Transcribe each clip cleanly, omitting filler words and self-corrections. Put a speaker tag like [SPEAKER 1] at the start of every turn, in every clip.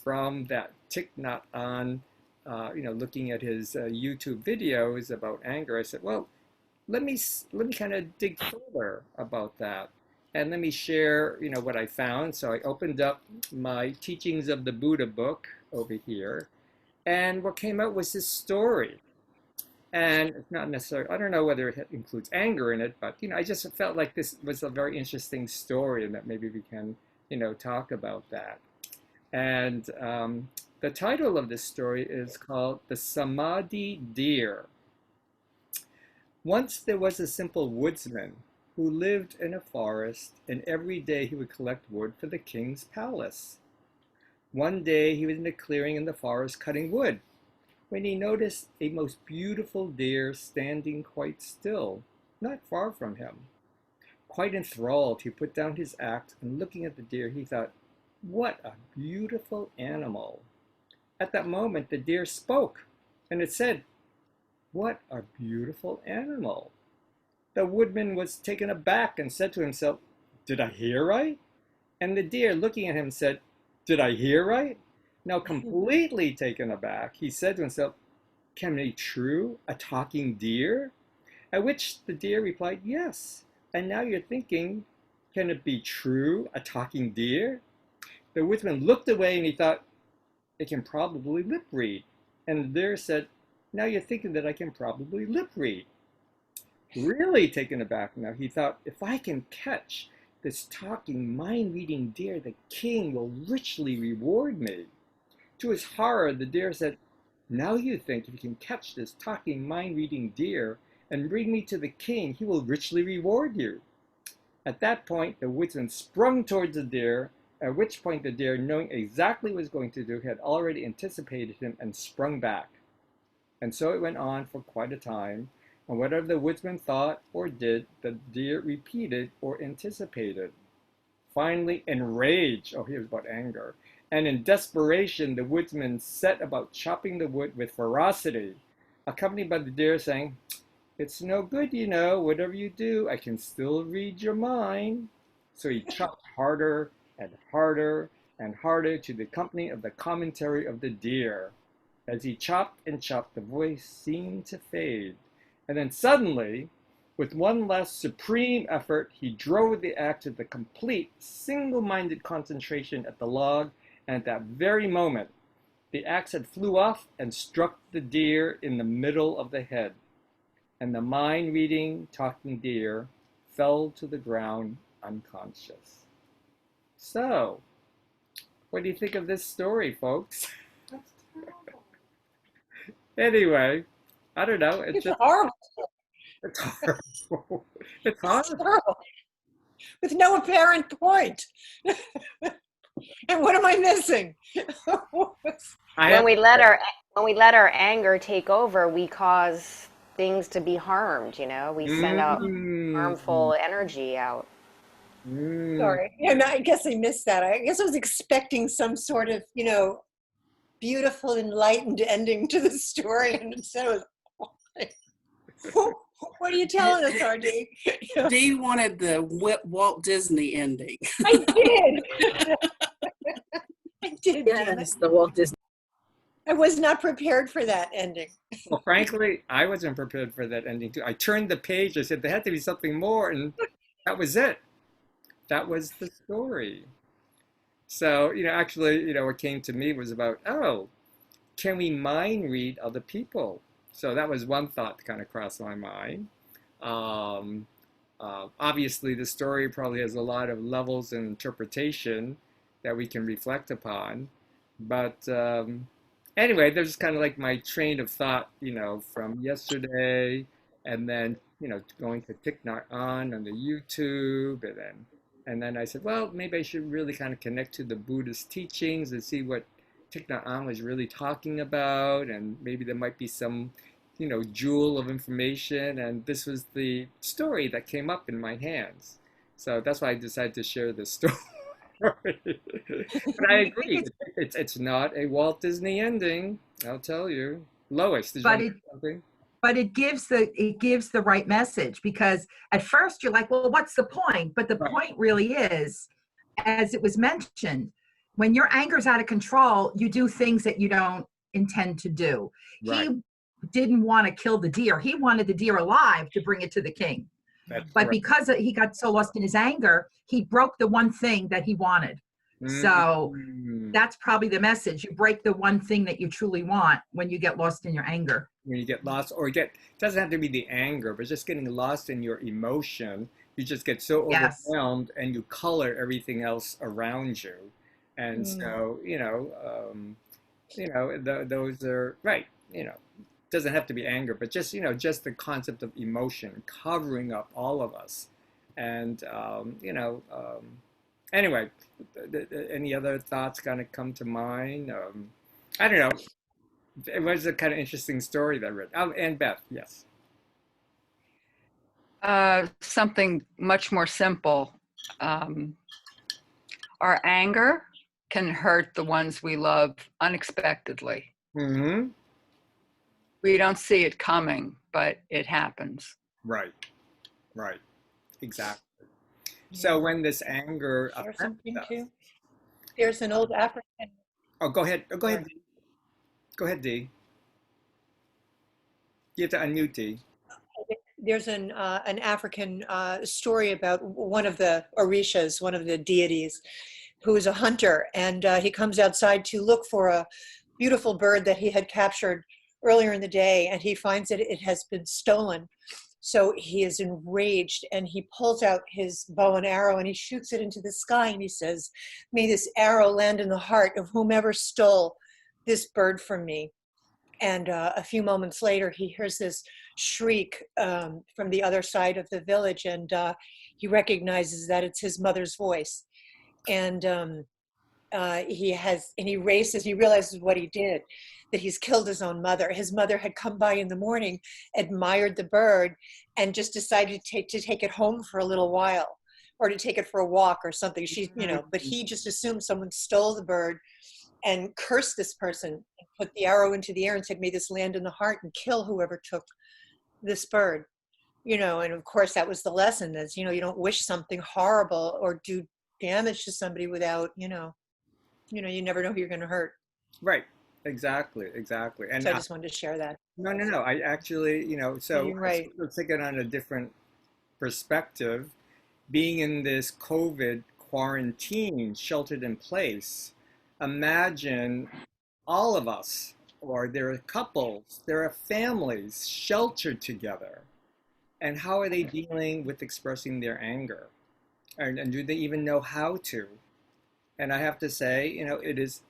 [SPEAKER 1] from that Thich Nhat Hanh, looking at his YouTube videos about anger, I said, well, let me kind of dig further about that, and let me share, what I found. So I opened up my Teachings of the Buddha book over here, and what came out was this story. And it's not necessarily, I don't know whether it includes anger in it, but, I just felt like this was a very interesting story and that maybe we can, talk about that. And the title of this story is called The Samadhi Deer. Once there was a simple woodsman who lived in a forest, and every day he would collect wood for the king's palace. One day he was in a clearing in the forest cutting wood, when he noticed a most beautiful deer standing quite still, not far from him. Quite enthralled, he put down his axe, and looking at the deer, he thought, "What a beautiful animal." At that moment, the deer spoke, and it said, "What a beautiful animal." The woodman was taken aback and said to himself, "Did I hear right?" And the deer, looking at him, said, "Did I hear right?" Now, completely taken aback, he said to himself, "Can it be true, a talking deer?" At which the deer replied, "Yes. And now you're thinking, can it be true, a talking deer?" The woodsman looked away and he thought, "It can probably lip read." And the deer said, "Now you're thinking that I can probably lip read." Really taken aback now, he thought, if I can catch this talking, mind-reading deer, the king will richly reward me. To his horror, the deer said, "Now you think if you can catch this talking, mind-reading deer and bring me to the king, he will richly reward you." At that point, the woodsman sprung towards the deer, at which point the deer, knowing exactly what he was going to do, had already anticipated him and sprung back. And so it went on for quite a time, and whatever the woodsman thought or did, the deer repeated or anticipated. Finally, enraged, oh, here's about anger, and in desperation, the woodsman set about chopping the wood with ferocity, accompanied by the deer saying, "It's no good, whatever you do, I can still read your mind." So he chopped harder and harder and harder to the accompaniment of the commentary of the deer. As he chopped and chopped, the voice seemed to fade. And then suddenly, with one last supreme effort, he drove the axe with a complete, single-minded concentration at the log, and at that very moment, the axe head flew off and struck the deer in the middle of the head. And the mind-reading, talking deer fell to the ground unconscious. So, what do you think of this story, folks?
[SPEAKER 2] That's terrible.
[SPEAKER 1] Anyway, I don't know.
[SPEAKER 2] It's horrible.
[SPEAKER 1] It's horrible. It's
[SPEAKER 2] It's
[SPEAKER 1] horrible.
[SPEAKER 2] terrible. With no apparent point. And what am I missing?
[SPEAKER 3] When we let our anger take over, we cause things to be harmed, we send out harmful energy out.
[SPEAKER 2] Sorry. Yeah, no, I guess I missed that. I guess I was expecting some sort of, beautiful, enlightened ending to the story, and instead it was, what are you telling us, RD?
[SPEAKER 4] Dee wanted the Walt Disney ending.
[SPEAKER 2] I did. I did.
[SPEAKER 4] Yes, the Walt Disney.
[SPEAKER 2] I was not prepared for that ending.
[SPEAKER 1] Well, frankly, I wasn't prepared for that ending too. I turned the page, I said there had to be something more, and that was it. That was the story. So, actually, what came to me was about, can we mind read other people? So that was one thought that kind of crossed my mind. Obviously, the story probably has a lot of levels and interpretation that we can reflect upon. But anyway, there's kind of like my train of thought, from yesterday, and then, going to Thich Nhat Hanh on the YouTube, and then I said, well, maybe I should really kind of connect to the Buddhist teachings and see what Thich Nhat Hanh was really talking about, and maybe there might be some, jewel of information, and this was the story that came up in my hands. So that's why I decided to share this story. But I agree, it's not a Walt Disney ending, I'll tell you. Lois, did you want to say something?
[SPEAKER 5] But it gives the right message, because at first you're like, well, what's the point? But the point really is, as it was mentioned, when your anger's out of control, you do things that you don't intend to do.
[SPEAKER 1] Right.
[SPEAKER 5] He didn't want to kill the deer. He wanted the deer alive to bring it to the king.
[SPEAKER 1] That's
[SPEAKER 5] But
[SPEAKER 1] correct.
[SPEAKER 5] because he got so lost in his anger, he broke the one thing that he wanted. So that's probably the message. You break the one thing that you truly want when you get lost in your anger.
[SPEAKER 1] When you get lost, or it doesn't have to be the anger, but just getting lost in your emotion, you just get so
[SPEAKER 5] Yes.
[SPEAKER 1] overwhelmed and you color everything else around you. And so, those are right, doesn't have to be anger, but just, just the concept of emotion covering up all of us. And, anyway, any other thoughts kind of come to mind? I don't know. It was a kind of interesting story that I read. Oh, and Beth, yes.
[SPEAKER 6] Something much more simple. Our anger can hurt the ones we love unexpectedly.
[SPEAKER 1] Mm-hmm.
[SPEAKER 6] We don't see it coming, but it happens.
[SPEAKER 1] Right. Exactly. So when this anger
[SPEAKER 2] There's something
[SPEAKER 1] affects us,
[SPEAKER 2] too. There's an old African.
[SPEAKER 1] oh, go ahead. Go ahead. Dee. Go ahead, Dee. You have to unmute, Dee.
[SPEAKER 2] There's an African story about one of the Orishas, one of the deities, who is a hunter, and he comes outside to look for a beautiful bird that he had captured earlier in the day, and he finds that it has been stolen. So he is enraged, and he pulls out his bow and arrow, and he shoots it into the sky, and he says, "May this arrow land in the heart of whomever stole this bird from me." And a few moments later, he hears this shriek from the other side of the village, and he recognizes that it's his mother's voice. And he races. He realizes what he did, that he's killed his own mother. His mother had come by in the morning, admired the bird, and just decided to take it home for a little while, or to take it for a walk or something. But he just assumed someone stole the bird and cursed this person, and put the arrow into the air and said, "May this land in the heart and kill whoever took this bird." And of course that was the lesson, is, you don't wish something horrible or do damage to somebody without, you never know who you're going to hurt.
[SPEAKER 1] Right. Exactly. And
[SPEAKER 2] So I just wanted to share that.
[SPEAKER 1] No. I actually, so
[SPEAKER 2] You're right.
[SPEAKER 1] I take it on a different perspective. Being in this COVID quarantine, sheltered in place, imagine all of us, or there are couples, there are families sheltered together. And how are they dealing with expressing their anger? And do they even know how to? And I have to say, it is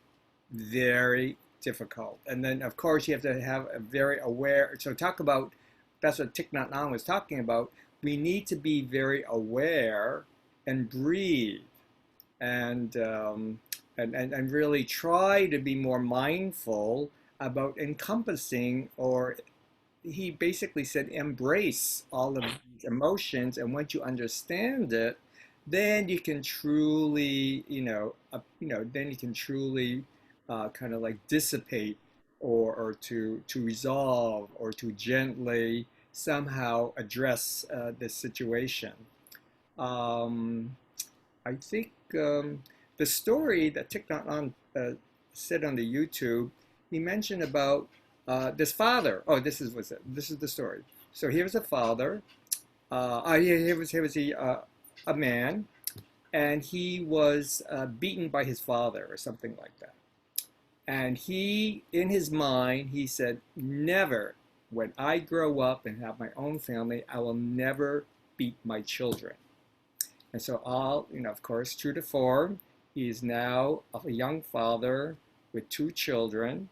[SPEAKER 1] very difficult. And then, of course, you have to have a very aware. So that's what Thich Nhat Hanh was talking about. We need to be very aware and breathe, and really try to be more mindful about encompassing, or he basically said, embrace all of these emotions. And once you understand it, then you can truly, kind of like dissipate, or to resolve, or to gently somehow address this situation. I think the story that Thich Nhat Hanh said on the YouTube, he mentioned about this father. Oh, this is the story. So here was a father. Here was a man, and he was beaten by his father or something like that. And he, in his mind, he said, "Never, when I grow up and have my own family, I will never beat my children." And so of course, true to form, he is now a young father with 2 children,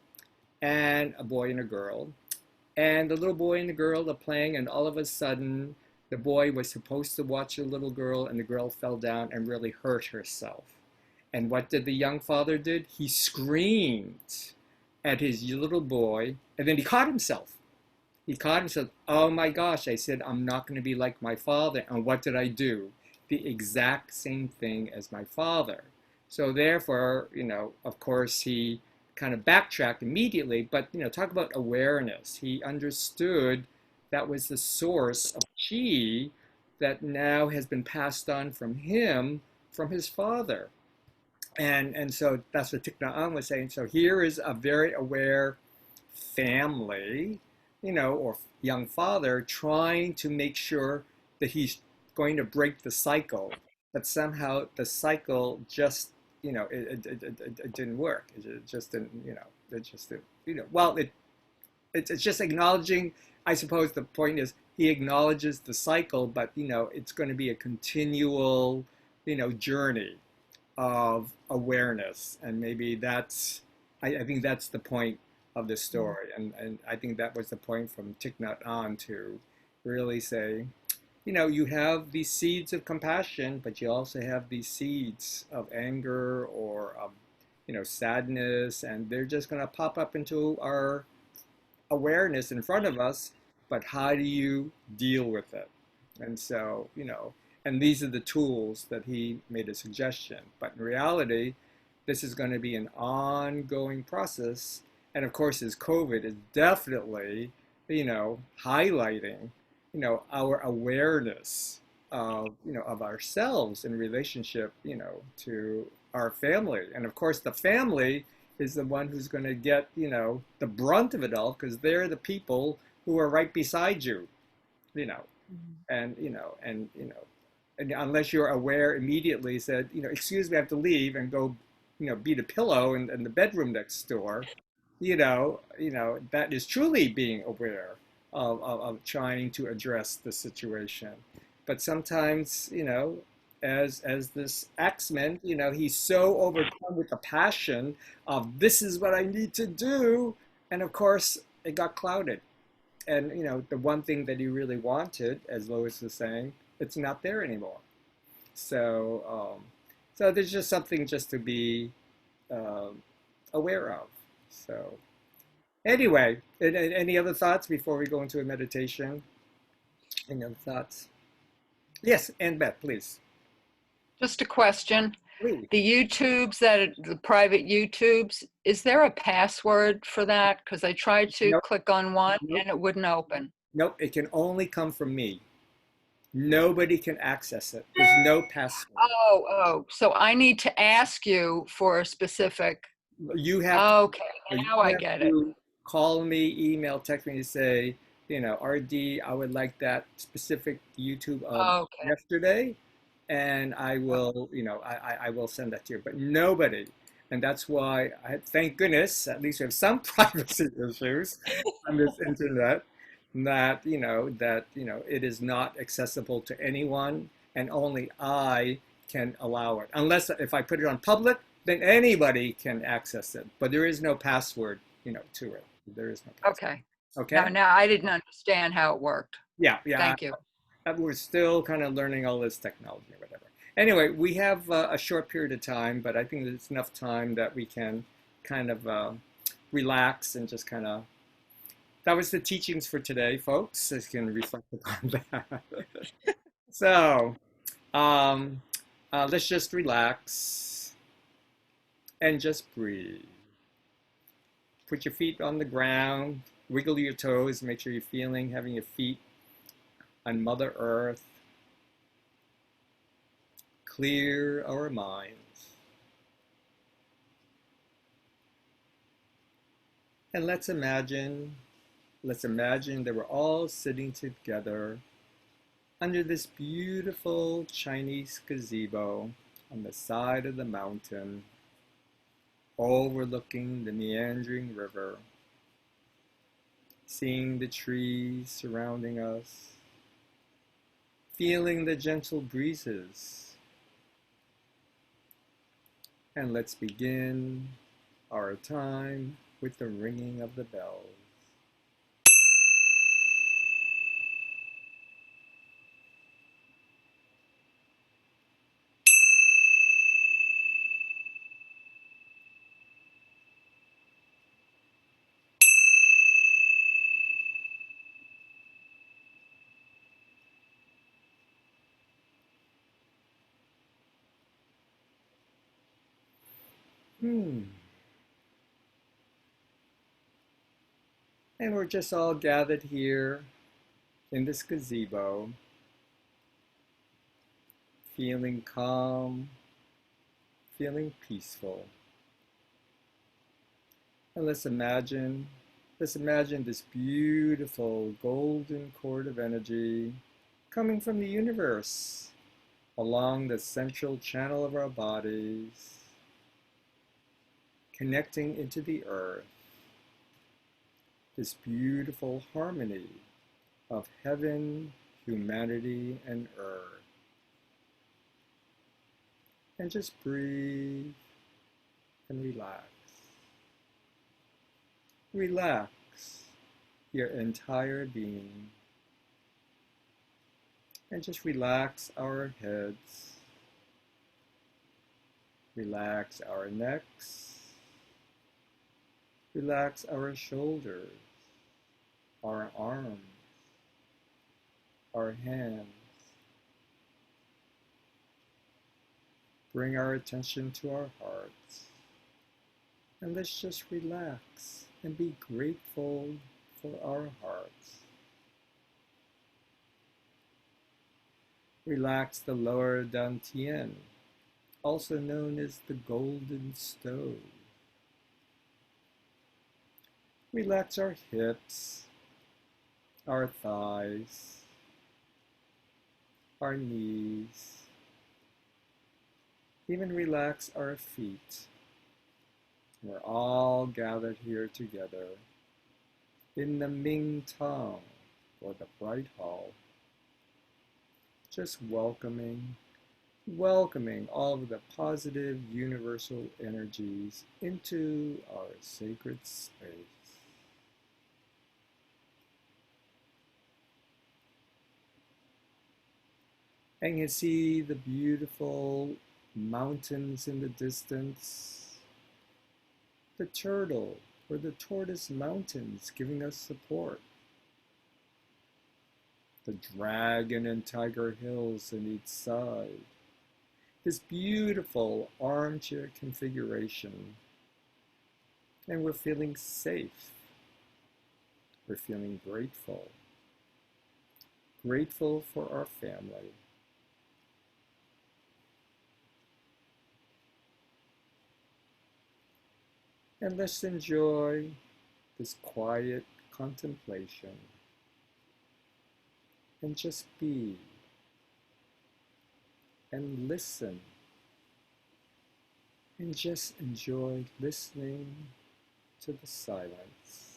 [SPEAKER 1] and a boy and a girl. And the little boy and the girl are playing, and all of a sudden, the boy was supposed to watch the little girl, and the girl fell down and really hurt herself. And what did the young father do? He screamed at his little boy, and then he caught himself. "Oh my gosh," I said, "I'm not going to be like my father." And what did I do? The exact same thing as my father. So therefore, of course, he kind of backtracked immediately, but, talk about awareness. He understood that was the source of chi that now has been passed on from him, from his father. And so that's what Thich Nhat Hanh was saying. So here is a very aware family, or young father trying to make sure that he's going to break the cycle, but somehow the cycle just, it didn't work. It just didn't, it just didn't, well, it's just acknowledging, I suppose the point is he acknowledges the cycle, but, it's going to be a continual, journey of awareness. And maybe I think that's the point of the story. And I think that was the point from Thich Nhat Hanh to really say, you have these seeds of compassion, but you also have these seeds of anger or of, sadness, and they're just going to pop up into our awareness in front of us, but how do you deal with it? And so, and these are the tools that he made a suggestion. But in reality, this is going to be an ongoing process. And of course, as COVID is definitely, highlighting, our awareness of, of ourselves in relationship, to our family. And of course, the family is the one who's going to get, the brunt of it all, because they're the people who are right beside you, and, and unless you're aware immediately, said, excuse me, I have to leave and go, beat a pillow in the bedroom next door, that is truly being aware of trying to address the situation. But sometimes, as this Axeman, he's so overcome with the passion of this is what I need to do. And of course, it got clouded. And, the one thing that he really wanted, as Lois was saying, it's not there anymore. So there's just something just to be aware of. So anyway, any other thoughts before we go into a meditation? Any other thoughts? Yes, and Beth, please.
[SPEAKER 6] Just a question.
[SPEAKER 1] Please.
[SPEAKER 6] The YouTubes, the private YouTubes, is there a password for that? Because I tried to click on one and it wouldn't open.
[SPEAKER 1] Nope, it can only come from me. Nobody can access it. There's no password.
[SPEAKER 6] Oh, so I need to ask you for a specific.
[SPEAKER 1] You have
[SPEAKER 6] okay, now I get it.
[SPEAKER 1] Call me, email, text me, and say, RD, I would like that specific YouTube of yesterday, and I will, I will send that to you. But nobody, and that's why thank goodness, at least we have some privacy issues on this internet. That it is not accessible to anyone, and only I can allow it. Unless if I put it on public, then anybody can access it. But there is no password, to it. There is no password. Okay.
[SPEAKER 6] Now I didn't understand how it worked.
[SPEAKER 1] Yeah.
[SPEAKER 6] Thank you.
[SPEAKER 1] We're still kind of learning all this technology or whatever. Anyway, we have a short period of time, but I think it's enough time that we can kind of relax and just kind of. That was the teachings for today, folks. As you can reflect upon that. So, let's just relax and just breathe. Put your feet on the ground, wiggle your toes, make sure you're having your feet on Mother Earth. Clear our minds. And let's imagine that we're all sitting together under this beautiful Chinese gazebo on the side of the mountain, overlooking the meandering river, seeing the trees surrounding us, feeling the gentle breezes. And let's begin our time with the ringing of the bells. And we're just all gathered here in this gazebo, feeling calm, feeling peaceful. And let's imagine this beautiful golden cord of energy coming from the universe along the central channel of our bodies, connecting into the earth, this beautiful harmony of heaven, humanity, and earth. And just breathe and relax. Relax your entire being. And just relax our heads. Relax our necks. Relax our shoulders, our arms, our hands. Bring our attention to our hearts. And let's just relax and be grateful for our hearts. Relax the lower dantian, also known as the golden stove. Relax our hips, our thighs, our knees. Even relax our feet. We're all gathered here together in the Ming Tong, or the Bright Hall, just welcoming all of the positive universal energies into our sacred space. And you see the beautiful mountains in the distance, the turtle or the tortoise mountains giving us support, the dragon and tiger hills on each side, this beautiful armchair configuration, and we're feeling safe, we're feeling grateful for our family. And let's enjoy this quiet contemplation and just be and listen and just enjoy listening to the silence.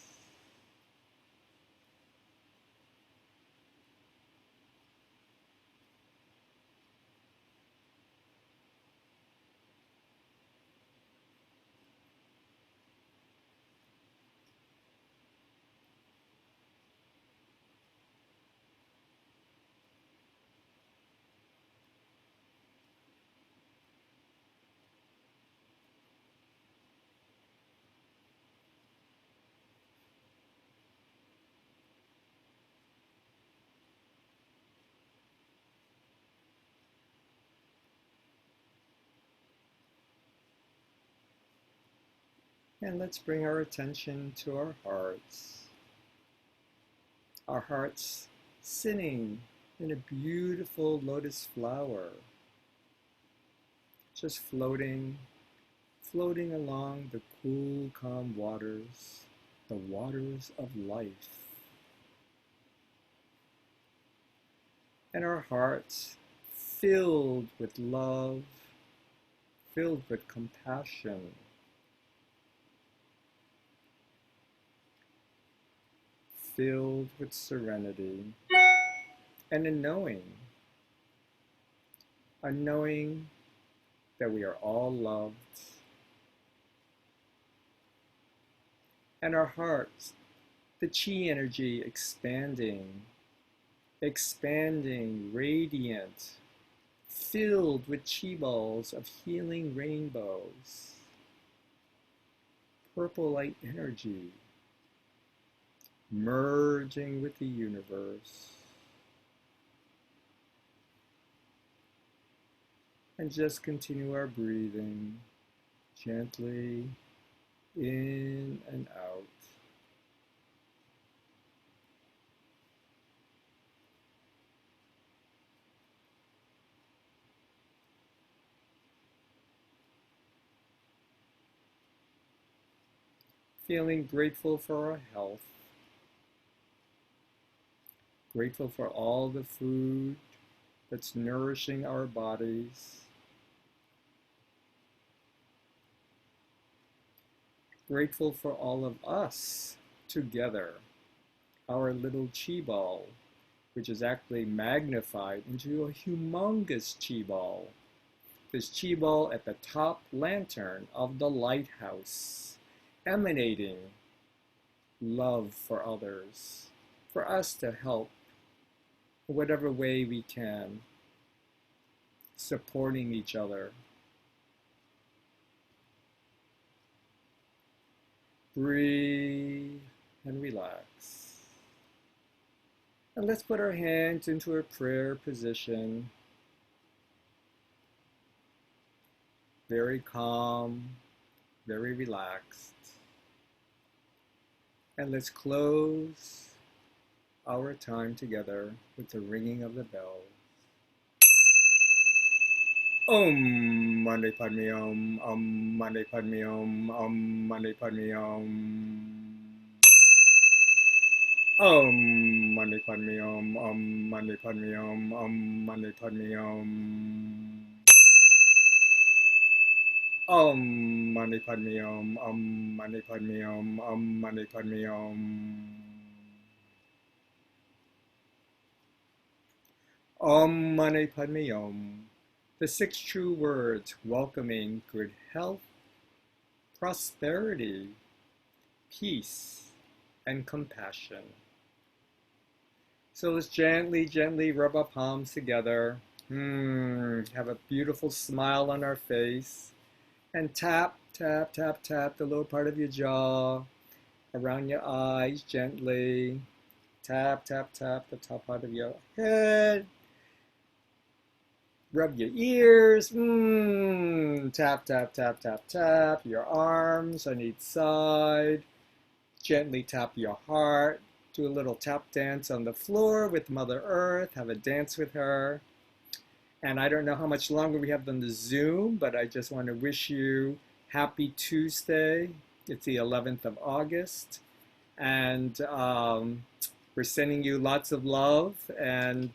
[SPEAKER 1] And let's bring our attention to our hearts sitting in a beautiful lotus flower, just floating along the cool, calm waters, the waters of life. And our hearts filled with love, filled with compassion, filled with serenity, and a knowing that we are all loved. And our hearts, the chi energy expanding, radiant, filled with chi balls of healing rainbows, purple light energy, merging with the universe. And just continue our breathing gently in and out. feeling grateful for our health, grateful for all the food that's nourishing our bodies, grateful for all of us together, our little chi ball, which is actually magnified into a humongous chi ball. This chi ball at the top lantern of the lighthouse, emanating love for others, for us to help in whatever way we can, supporting each other. Breathe and relax. And let's put our hands into a prayer position. Very calm, very relaxed. And let's close our time together with the ringing of the bell. Om Mani Padme Om, Om Mani Padme Om, Om Mani Padme Om. Om Mani Padme Om, Om Mani Padme Om, Om Mani Padme Om. Om Mani Padme Om, Om Mani Padme Om, Om Mani Padme Om. Om Mani Padme Om. The 6 true words welcoming good health, prosperity, peace, and compassion. So let's gently, gently rub our palms together. Have a beautiful smile on our face. And tap, tap, tap, tap the lower part of your jaw, around your eyes gently. Tap, tap, tap the top part of your head. Rub your ears. Tap, tap, tap, tap, tap your arms on each side. Gently tap your heart. Do a little tap dance on the floor with Mother Earth. Have a dance with her. And I don't know how much longer we have on the Zoom, but I just want to wish you happy Tuesday. It's the 11th of August. And we're sending you lots of love and,